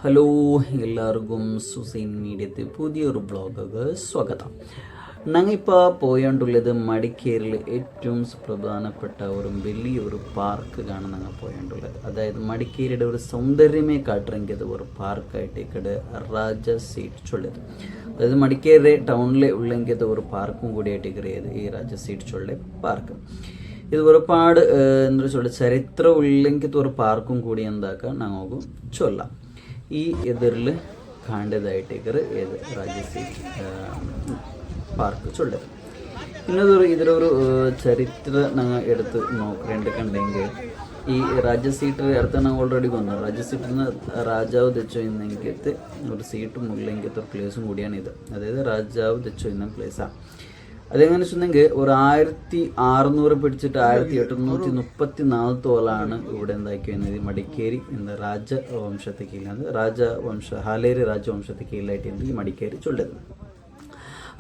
Hello, എല്ലാവർക്കും Suzanne മീഡിയത്തെ പുതിയൊരു ബ്ലോഗുക്ക് സ്വാഗതം. ഞങ്ങളിപ്പോൾ പോയോണ്ടുള്ളത് മടിക്കേരിയിൽ ഏറ്റവും പ്രധാനപ്പെട്ട ഒരു വലിയൊരു പാർക്ക് കാണാൻ ഞങ്ങൾ പോയോണ്ടുള്ളത്. അതായത് മടിക്കേരിയുടെ ഒരു സൗന്ദര്യമേ കാട്ടിറങ്ങിയത് ഒരു പാർക്കായിട്ട് ഇവിടെ രാജ സീറ്റ് ചൊല്ലത്. അതായത് മടിക്കേരി ടൗണിലെ ഉള്ളെങ്കിയത് ഒരു പാർക്കും കൂടിയായിട്ട് കയറിയത് ഈ രാജ സീറ്റ് ചൊല്ല പാർക്ക്. ഇത് ഒരുപാട് എന്താ ചൊല്ല ചരിത്രം ഉള്ളെങ്കിത് ഒരു പാർക്കും കൂടി എന്താക്കാം ഞങ്ങൾക്ക് ചൊല്ലാം. ഈ എതിരിൽ കാണേണ്ടതായിട്ടേക്കറ് ഏത് രാജസീറ്റ് പാർക്ക് ചൊല്ലത്. പിന്നതൊരു ഇതിലൊരു ചരിത്രം ഞങ്ങൾ എടുത്ത് നോക്കേണ്ടിട്ടുണ്ടെങ്കിൽ ഈ രാജസീറ്റ് അടുത്ത് ഞങ്ങൾ ഓൾറെഡി വന്നു. രാജസീറ്റിൽ നിന്ന് രാജാവ് തെച്ചോ ഇന്നെങ്കിലത്തെ ഒരു സീറ്റും ഉള്ളെങ്കിലത്തെ ഒരു പ്ലേസും കൂടിയാണ് ഇത്. അതായത് രാജാവ് തെച്ചോ ഇന്ന പ്ലേസാണ്. അതെങ്ങനെ വെച്ചിട്ടുണ്ടെങ്കിൽ ഒരു 1600 പിടിച്ചിട്ട് 1834 തോലാണ് ഇവിടെ എന്താക്കി വരുന്നത് മടിക്കേരി എന്ന രാജവംശത്തെ കീഴിലാണ് ഹാലേരി രാജവംശത്തെ കീഴിലായിട്ട് ഈ മടിക്കേരി ചൊല്ലത്.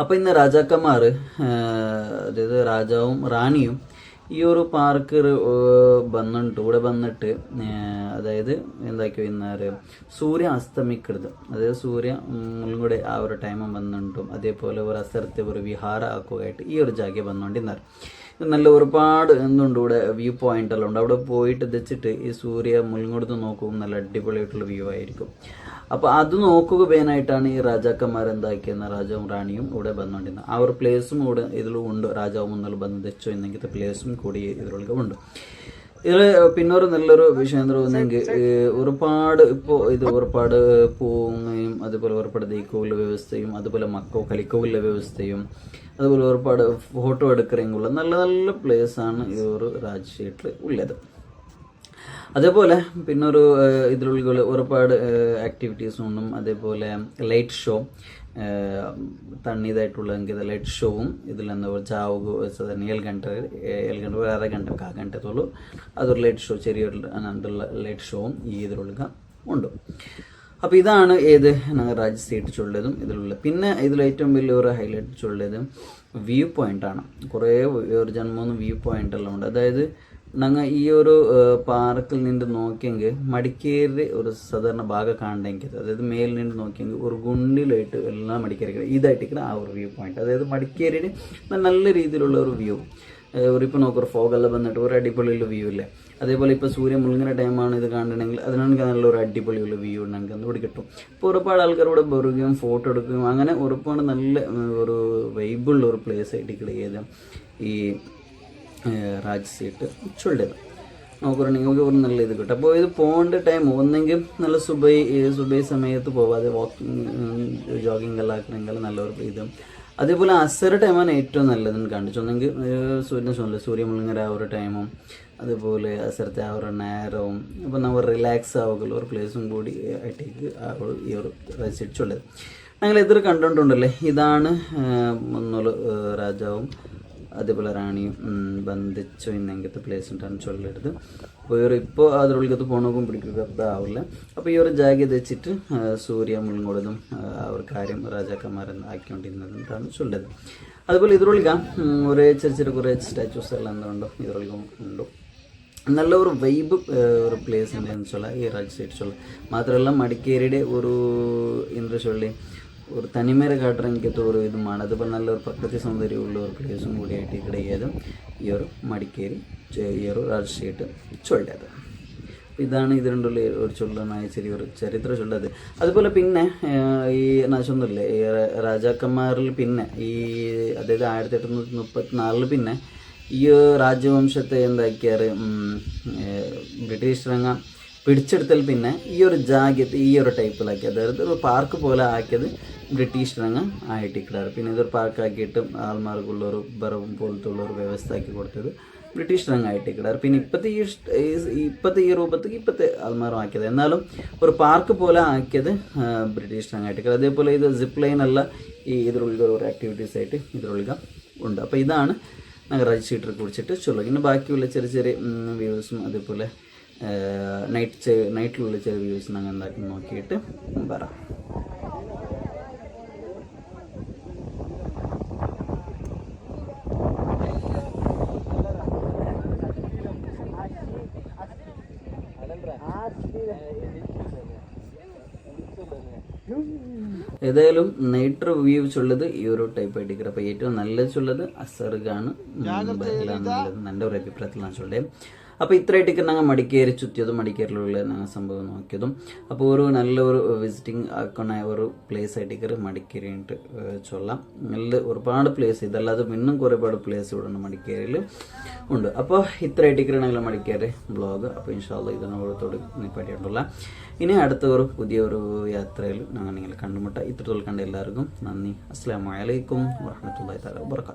അപ്പോൾ ഇന്ന് രാജാക്കന്മാർ, അതായത് രാജാവും റാണിയും ഈ ഒരു പാർക്ക് ഇവിടെ വന്നിട്ട് അതായത് എന്താക്കി വരുന്നത് സൂര്യ അസ്തമിക്കരുത്, അതായത് സൂര്യ മുഴുകൂടെ ആ ഒരു ടൈം വന്നിട്ടും അതേപോലെ ഒരു അസരത്തെ ഒരു വിഹാര ആക്കുകയായിട്ട് ഈ ഒരു ജാഗ വന്നുകൊണ്ടിരുന്നത്. നല്ല ഒരുപാട് എന്തുണ്ട് ഇവിടെ വ്യൂ പോയിന്റ് എല്ലാം ഉണ്ട്. അവിടെ പോയിട്ട് വെച്ചിട്ട് ഈ സൂര്യ മുഴുകൊടുത്ത് നോക്കുമ്പോൾ നല്ല അടിപൊളിയായിട്ടുള്ള വ്യൂ ആയിരിക്കും. അപ്പോൾ അത് നോക്കുക പേനായിട്ടാണ് ഈ രാജാക്കന്മാർ എന്താക്കിയെന്ന രാജാവും റാണിയും ഇവിടെ വന്നുകൊണ്ടിരുന്നത്. ആ ഒരു പ്ലേസും ഇവിടെ ഇതിലും ഉണ്ട്. രാജാവ് മുന്നിൽ വന്ന് തെച്ചോ എന്നെങ്കിലത്തെ പ്ലേസും കൂടി ഇതിലൊക്കെ ഉണ്ട്. ഇതിൽ പിന്നൊരു നല്ലൊരു വിഷയം എന്താ തോന്നുന്നെങ്കിൽ ഒരുപാട് ഇപ്പോൾ ഇത് ഒരുപാട് പൂങ്ങയും അതുപോലെ ഒരുപാട് ദൈക്കോവിലെ വ്യവസ്ഥയും അതുപോലെ കളിക്കോവിലെ വ്യവസ്ഥയും അതുപോലെ ഒരുപാട് ഫോട്ടോ എടുക്കണമെങ്കിൽ നല്ല നല്ല പ്ലേസാണ് ഈ ഒരു രാജശീട്ടിൽ ഉള്ളത്. അതേപോലെ പിന്നൊരു ഇതിലുള്ള ഒരുപാട് ആക്ടിവിറ്റീസും ഉണ്ടും. അതേപോലെ ലൈറ്റ് ഷോ തണ്ണിയതായിട്ടുള്ള ലൈറ്റ് ഷോവും ഇതിലെന്താ ജാവുക 7 ಗಂಟೆ 6 ಗಂಟೆ 4 ಗಂಟೆത്തോളം അതൊരു ലൈറ്റ് ഷോ ചെറിയൊരു ലൈറ്റ് ഷോവും ഈ ഇതിലുള്ള ഉണ്ട്. അപ്പോൾ ഇതാണ് ഏത് ഞങ്ങൾ രാജ സീറ്റ് ചൊല്ലതും ഇതിലുള്ള. പിന്നെ ഇതിൽ ഏറ്റവും വലിയൊരു ഹൈലൈറ്റ് ചൊല്ലത് വ്യൂ പോയിൻ്റാണ്. കുറേ ഒരു 3 വ്യൂ പോയിൻ്റ് എല്ലാം ഉണ്ട്. അതായത് ഞങ്ങൾ ഈ ഒരു പാർക്കിൽ നിന്ന് നോക്കിയെങ്കിൽ മടിക്കേരി ഒരു സാധാരണ ഭാഗം കാണണമെങ്കിൽ, അതായത് മേലിൽ നിന്ന് നോക്കിയെങ്കിൽ ഒരു ഗുണ്ടിലായിട്ട് എല്ലാം മടിക്കേരി ഇതായിട്ടിരിക്കുന്ന ആ ഒരു വ്യൂ പോയിന്റ്. അതായത് മടിക്കേരിയുടെ നല്ല രീതിയിലുള്ള ഒരു വ്യൂ. ഇപ്പോൾ നോക്കൊരു ഫോഗെല്ലാം വന്നിട്ട് ഒരു അടിപൊളിയുള്ള വ്യൂ ഇല്ലേ. അതേപോലെ ഇപ്പോൾ സൂര്യൻ മുഴുകുന്ന ടൈമാണ് ഇത് കാണണമെങ്കിൽ അതിനാണെങ്കിൽ നല്ലൊരു അടിപൊളിയുള്ള വ്യൂ ഉണ്ടെങ്കിൽ ഇവിടെ കിട്ടും. ഇപ്പോൾ ഒരുപാട് ആൾക്കാർ ഇവിടെ വരികയും ഫോട്ടോ എടുക്കുകയും അങ്ങനെ ഒരുപാട് നല്ല ഒരു വൈബുള്ള ഒരു പ്ലേസ് ആയിട്ട് കിടക്കിയത് ഈ രാജസീറ്റ് ചൊല്ലത്. നോക്കുകയാണെങ്കിൽ നമുക്ക് ഒരു നല്ല ഇത് കിട്ടും. അപ്പോൾ ഇത് പോകേണ്ട ടൈം ഒന്നെങ്കിൽ നല്ല സുബൈ സമയത്ത് പോവാതെ ജോഗിങ് എല്ലാം ആക്കണമെങ്കിൽ നല്ലൊരു ഇതും. അതേപോലെ അസര ടൈമാണ് ഏറ്റവും നല്ലതെന്ന് കാണിച്ചൊന്നെങ്കിൽ സൂര്യ മുഴുങ്ങര ആ ഒരു ടൈമും അതുപോലെ അസരത്തെ ആ ഒരു നേരവും അപ്പോൾ നമ്മൾ റിലാക്സ് ആവുകയുള്ള ഒരു പ്ലേസും കൂടി ആയിട്ടേക്ക് ഈ ഒരു രാജസീറ്റ് ചൊല്ലത്. ഞങ്ങൾ എതിർ കണ്ടുകൊണ്ടുണ്ടല്ലേ, ഇതാണ് മുന്നോള് രാജാവും അതേപോലെ റാണിയും ബന്ധിച്ചോ ഇന്നെങ്കിലത്തെ പ്ലേസ് ഉണ്ടാകുന്ന ചൊല്ലെടുത്ത്. അപ്പോൾ ഇപ്പോൾ അതിനുള്ളിൽ പോണക്കും പിടിക്കുക ആവില്ല. അപ്പോൾ ഈ ഒരു ജാഗ വെച്ചിട്ട് സൂര്യ മുഴുകൊടുതും ആ ഒരു കാര്യം രാജാക്കന്മാരെന്ന് ആക്കിക്കൊണ്ടിരുന്നതാണ് ചൊല്ലത്. അതുപോലെ ഇതിനുള്ളിൽ ഒരേ ചെറിയ കുറേ സ്റ്റാച്യൂസ് എല്ലാം എന്തുണ്ടോ ഇതിനുള്ളിൽ ഉണ്ടോ. നല്ല ഒരു വൈബ് ഒരു പ്ലേസ് ഉണ്ടെന്ന് ചൊല്ലാം ഈ രാജസീറ്റ് ചൊല്ലാം. മാത്രമല്ല മടിക്കേരിയുടെ ഒരു എന്താ ചൊല്ലി ഒരു തനിമേരെ കാട്ടിറങ്ങിക്കത്തെ ഒരു ഇതുമാണ്. അതുപോലെ നല്ലൊരു പ്രകൃതി സൗന്ദര്യമുള്ള ഒരു പ്ലേസും കൂടിയായിട്ട് കിടക്കിയതും ഈ ഒരു മടിക്കേരി ഈ ഒരു രാജസീറ്റ് ചൊല്ലത്. ഇതാണ് ഇതിനുള്ള ഒരു ചൊല്ലനായ ചെറിയൊരു ചരിത്ര ചൊല്ലത്. അതുപോലെ പിന്നെ ഈ നാശമൊന്നുമില്ലേ ഈ രാജാക്കന്മാരിൽ പിന്നെ ഈ അതായത് 1834 പിന്നെ ഈ രാജവംശത്തെ എന്താക്കിയാറ് ബ്രിട്ടീഷ് രംഗ പിടിച്ചെടുത്തൽ പിന്നെ ഈ ഒരു ജാഗ്യത്ത് ഈ ഒരു ടൈപ്പിലാക്കി, അതായത് ഒരു പാർക്ക് പോലെ ആക്കിയത് ബ്രിട്ടീഷ് രംഗ ആയിട്ടിക്കിടാറ്. പിന്നെ ഇതൊരു പാർക്കാക്കിയിട്ട് ആൾമാർക്കുള്ളൊരു ബറവും പോലത്തെ ഉള്ളൊരു വ്യവസ്ഥ ആക്കി കൊടുത്തത് ബ്രിട്ടീഷ് രംഗ ആയിട്ടിക്കിടാറ്. പിന്നെ ഇപ്പോഴത്തെ ഈ രൂപത്തേക്ക് ഇപ്പോഴത്തെ ആൾമാരും ആക്കിയത്, എന്നാലും ഒരു പാർക്ക് പോലെ ആക്കിയത് ബ്രിട്ടീഷ് രംഗ ആയിട്ടിക്കിടാറ്. അതേപോലെ ഇത് സിപ്പ് ലൈൻ അല്ല ഈ ഇതിലുള്ള ഒരു ആക്ടിവിറ്റീസ് ആയിട്ട് ഇതിലുള്ള ഉണ്ട്. അപ്പോൾ ഇതാണ് ഞങ്ങൾ രാജസീറ്റിനെ കുറിച്ചിട്ട് ചൊല്ലുക. ഇനി ബാക്കിയുള്ള ചെറിയ വ്യൂസും അതേപോലെ നൈറ്റിലുള്ള ചെറിയ വ്യൂസ് ഞങ്ങൾ എന്താക്കി നോക്കിയിട്ട് വരാം. ഏതായാലും നൈറ്റ് റിവ്യൂസ് ഉള്ളത് ഈ ഒരു ടൈപ്പ് അടിക്കർ. അപ്പോൾ ഏറ്റവും നല്ലതുള്ളത് അസർഗാണ് ബഹ്ലാന്നുള്ളത് എൻ്റെ ഒരു അഭിപ്രായത്തിലാണ് ചൊല്ലേ. അപ്പോൾ ഇത്രയായിട്ടൊക്കെ ഞങ്ങൾ മടിക്കേരി ചുറ്റിയതും മടിക്കേരിലുള്ള ഞങ്ങൾ സംഭവം നോക്കിയതും. അപ്പോൾ ഒരു നല്ലൊരു വിസിറ്റിംഗ് ആക്കണ ഒരു പ്ലേസ് ആയിട്ടേക്ക് മടിക്കേരി ആയിട്ട് ചൊല്ലാം. നല്ല ഒരുപാട് പ്ലേസ്, ഇതല്ലാതെ ഇന്നും ഒരുപാട് പ്ലേസ് ഇവിടെ മടിക്കേരിയിൽ ഉണ്ട്. അപ്പോൾ ഇത്രയായിട്ടേക്ക് ഞങ്ങൾ മടിക്കേരി ബ്ലോഗ്. അപ്പോൾ ഇൻഷാല്ലാ ഇതിനോടത്തോട് നിപ്പാട്ടിയിട്ടുള്ള ഇനി അടുത്ത ഒരു പുതിയ ഒരു യാത്രയിൽ ഞങ്ങൾ നിങ്ങൾ കണ്ടുമുട്ടാം. ഇത്രത്തോളം കണ്ട എല്ലാവർക്കും നന്ദി. അസ്സലാമു അലൈക്കും വറഹ്മത്തുള്ളാഹി തആല വബറകാതുഹു.